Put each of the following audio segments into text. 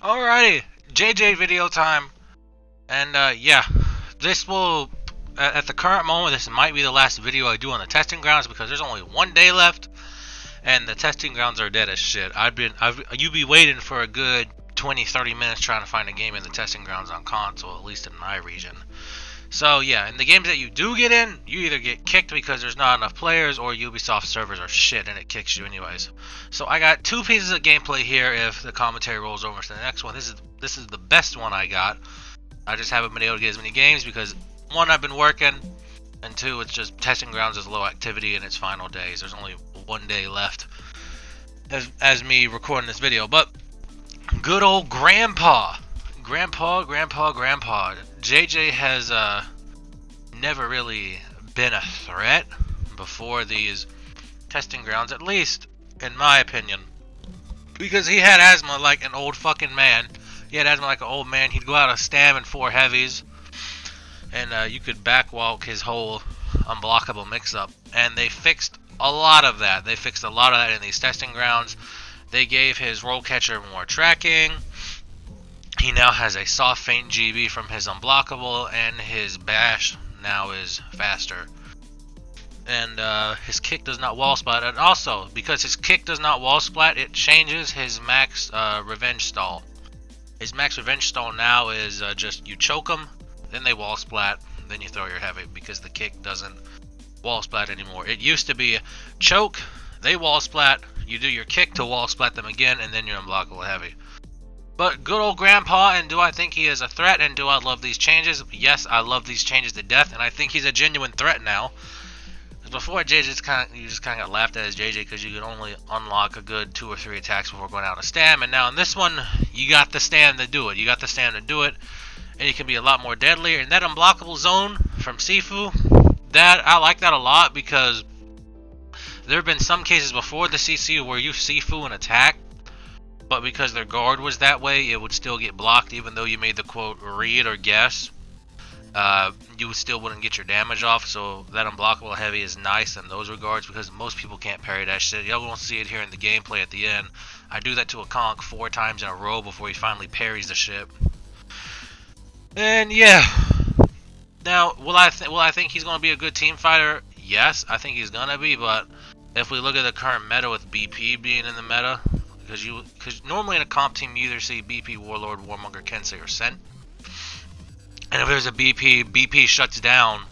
Alrighty, JJ video time. And yeah, this will, at the current moment, this might be the last video I do on the testing grounds because there's only one day left, and the testing grounds are dead as shit. You be waiting for a good 20, 30 minutes trying to find a game in the testing grounds on console, at least in my region. So yeah, in the games that you do get in, you either get kicked because there's not enough players, or Ubisoft servers are shit and it kicks you anyways. So I got two pieces of gameplay here. If the commentary rolls over to the next one, this is the best one I got. I just haven't been able to get as many games because one, I've been working, and two, it's just testing grounds is low activity in its final days. There's only one day left as me recording this video. But good old Grandpa. JJ has never really been a threat before these testing grounds, at least in my opinion, because he had asthma like an old fucking man. He had asthma like an old man. He'd go out of stam in 4 heavies, and you could backwalk his whole unblockable mix-up. And they fixed a lot of that. They fixed a lot of that in these testing grounds. They gave his roll catcher more tracking. He now has a soft feint GB from his unblockable, and his bash now is faster. And his kick does not wall splat. And also, because his kick does not wall splat, it changes his max revenge stall. His max revenge stall now is just you choke them, then they wall splat, then you throw your heavy, because the kick doesn't wall splat anymore. It used to be choke, they wall splat, you do your kick to wall splat them again, and then you're unblockable heavy. But good old Grandpa, and do I think he is a threat, and do I love these changes? Yes, I love these changes to death, and I think he's a genuine threat now. Before, you just kind of got laughed at as JJ because you could only unlock a good 2 or 3 attacks before going out of stam, and now in this one, you got the stam to do it. And you can be a lot more deadlier. And that unblockable zone from Sifu, that I like that a lot, because there have been some cases before the CCU where you Sifu an attack, but because their guard was that way, it would still get blocked even though you made the quote read or guess. You still wouldn't get your damage off, so that unblockable heavy is nice in those regards, because most people can't parry that shit. Y'all won't see it here in the gameplay at the end. I do that to a conk 4 times in a row before he finally parries the shit. And yeah, now will I think he's gonna be a good team fighter? Yes, I think he's gonna be. But if we look at the current meta with BP being in the meta, because normally in a comp team you either see BP, Warlord, Warmonger, Kensei, or Sent. And if there's a BP shuts down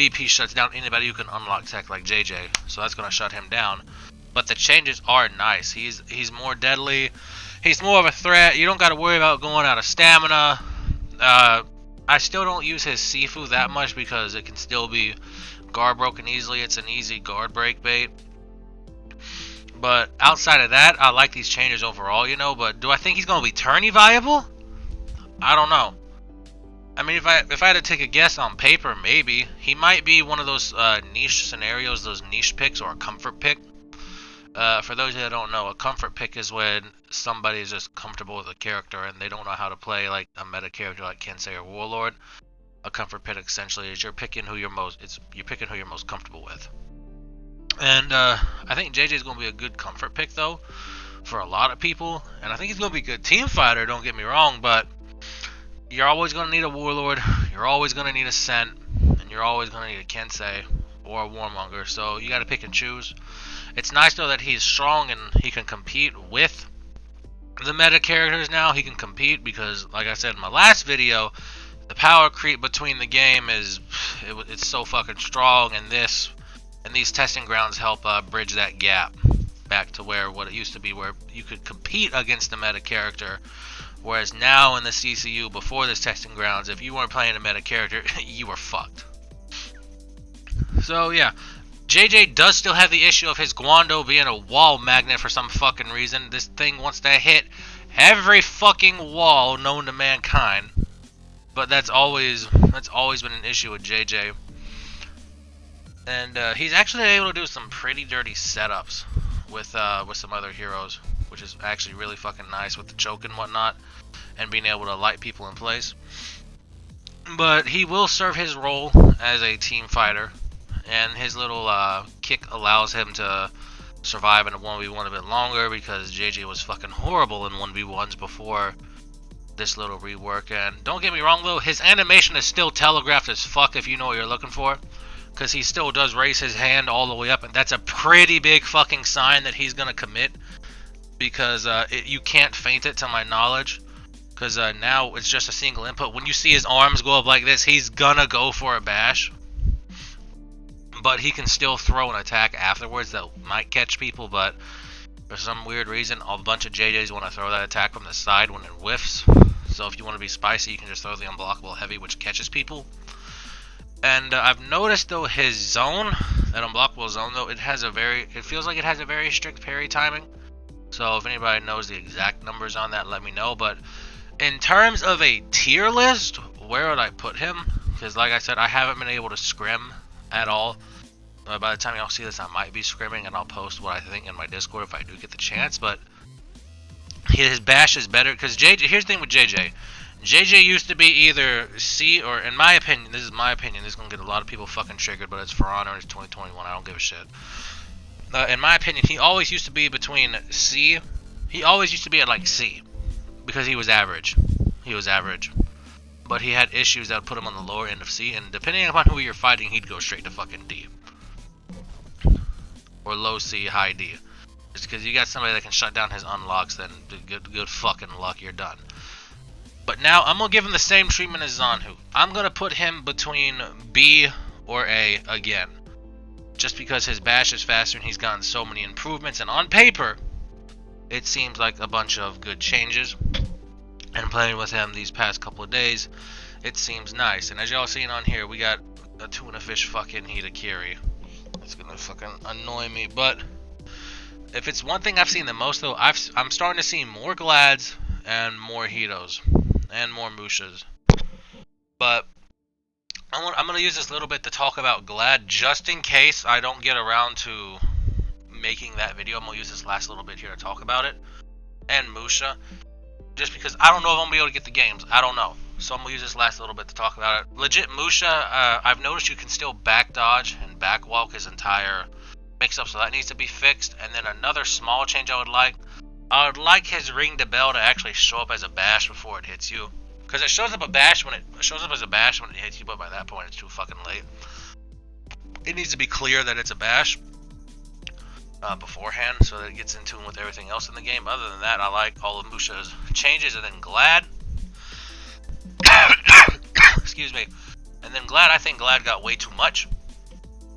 anybody who can unlock tech like JJ, so that's going to shut him down. But the changes are nice. He's more deadly. He's more of a threat. You don't got to worry about going out of stamina. I still don't use his Sifu that much because it can still be guard broken easily. It's an easy guard break bait. But outside of that, I like these changes overall, But do I think he's going to be tourney viable? I don't know. I mean, if I had to take a guess on paper, maybe. He might be one of those niche scenarios, those niche picks, or a comfort pick. For those that don't know, a comfort pick is when somebody is just comfortable with a character and they don't know how to play like a meta character like Kensei or Warlord. A comfort pick essentially is you're picking who you're most comfortable with. And I think JJ is going to be a good comfort pick though for a lot of people, and I think he's going to be a good team fighter. Don't get me wrong, but you're always going to need a Warlord, you're always going to need a Sent, and you're always going to need a Kensei or a Warmonger, so you got to pick and choose. It's nice though that he's strong and he can compete with the meta characters now. He can compete because, like I said in my last video, the power creep between the game it's so fucking strong, and these testing grounds help bridge that gap back to what it used to be, where you could compete against the meta character. Whereas now in the CCU, before this testing grounds, if you weren't playing a meta character, you were fucked. So yeah, JJ does still have the issue of his Guando being a wall magnet for some fucking reason. This thing wants to hit every fucking wall known to mankind. But that's always been an issue with JJ. And he's actually able to do some pretty dirty setups with some other heroes, which is actually really fucking nice with the choke and whatnot, and being able to light people in place. But he will serve his role as a team fighter, and his little kick allows him to survive in a 1v1 a bit longer, because JJ was fucking horrible in 1v1s before this little rework. And don't get me wrong though, his animation is still telegraphed as fuck if you know what you're looking for, because he still does raise his hand all the way up, and that's a pretty big fucking sign that he's gonna commit, because you can't feint it to my knowledge, because now it's just a single input. When you see his arms go up like this, he's gonna go for a bash, but he can still throw an attack afterwards that might catch people. But for some weird reason, a bunch of JJs want to throw that attack from the side when it whiffs. So if you want to be spicy, you can just throw the unblockable heavy, which catches people. And I've noticed though, his zone, that unblockable zone though, it feels like it has a very strict parry timing. So if anybody knows the exact numbers on that, let me know. But in terms of a tier list, where would I put him? Because like I said, I haven't been able to scrim at all. By the time y'all see this, I might be scrimming, and I'll post what I think in my Discord if I do get the chance. But his bash is better, because JJ, here's the thing with JJ. JJ used to be either C, or in my opinion, this is my opinion, this is going to get a lot of people fucking triggered, but it's For Honor, it's 2021, I don't give a shit. In my opinion, he always used to be between C, he always used to be at like C, because he was average. He was average. But he had issues that would put him on the lower end of C, and depending upon who you're fighting, he'd go straight to fucking D. Or low C, high D. Just because you got somebody that can shut down his unlocks, then good fucking luck, you're done. But now, I'm going to give him the same treatment as Zanhu. I'm going to put him between B or A again. Just because his bash is faster and he's gotten so many improvements. And on paper, it seems like a bunch of good changes. And playing with him these past couple of days, it seems nice. And as y'all seen on here, we got a tuna fish fucking Hitakiri. It's going to fucking annoy me. But if it's one thing I've seen the most though, I'm starting to see more Glads and more Hitos. And more Mushas. But I'm going to use this little bit to talk about Glad, just in case I don't get around to making that video. I'm going to use this last little bit here to talk about it. And Musha. Just because I don't know if I'm going to be able to get the games. I don't know. So I'm going to use this last little bit to talk about it. Legit Musha, I've noticed you can still back dodge and back walk his entire mix-up. So that needs to be fixed. And then another small change I would like his ring to bell to actually show up as a bash before it hits you. Because it shows up as a bash when it hits you, but by that point it's too fucking late. It needs to be clear that it's a bash beforehand, so that it gets in tune with everything else in the game. Other than that, I like all of Musha's changes. And then Glad, excuse me, and then Glad, I think Glad got way too much.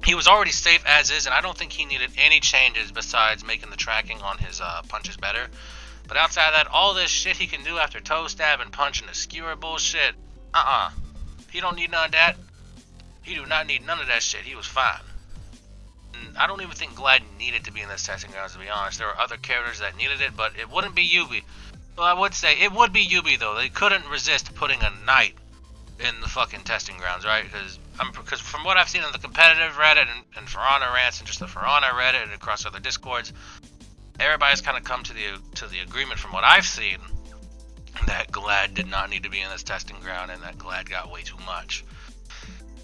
He was already safe as is, and I don't think he needed any changes besides making the tracking on his punches better. But outside of that, all this shit he can do after toe stab and punch and the skewer bullshit, he don't need none of that. He do not need none of that shit. He was fine. And I don't even think Glad needed to be in this testing grounds, to be honest. There were other characters that needed it, but it wouldn't be Yubi. Well, I would say it would be Yubi, though. They couldn't resist putting a knight in the fucking testing grounds, right? Because from what I've seen on the competitive Reddit and For Honor rants and just the For Honor Reddit and across other Discords, everybody's kind of come to the agreement from what I've seen that Glad did not need to be in this testing ground and that Glad got way too much.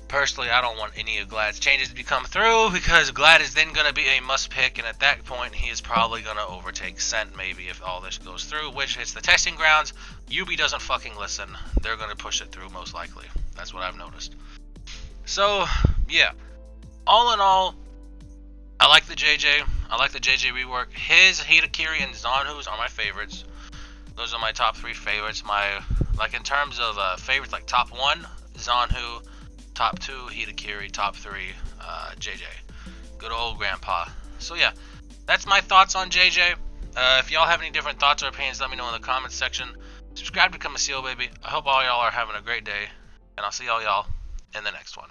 Personally, I don't want any of Glad's changes to come through, because Glad is then going to be a must pick, and at that point he is probably going to overtake Scent maybe if all this goes through, which it's the testing grounds. Yubi doesn't fucking listen. They're going to push it through most likely. That's what I've noticed. So, yeah. All in all, I like the JJ. I like the JJ rework. His Hitakiri and Zanhu's are my favorites. Those are my top 3 favorites. In terms of favorites, like top 1, Zanhu. Top 2, Hitakiri. Top 3, JJ. Good old grandpa. So yeah, that's my thoughts on JJ. If y'all have any different thoughts or opinions, let me know in the comments section. Subscribe to Become a Seal, baby. I hope all y'all are having a great day, and I'll see y'all in the next one.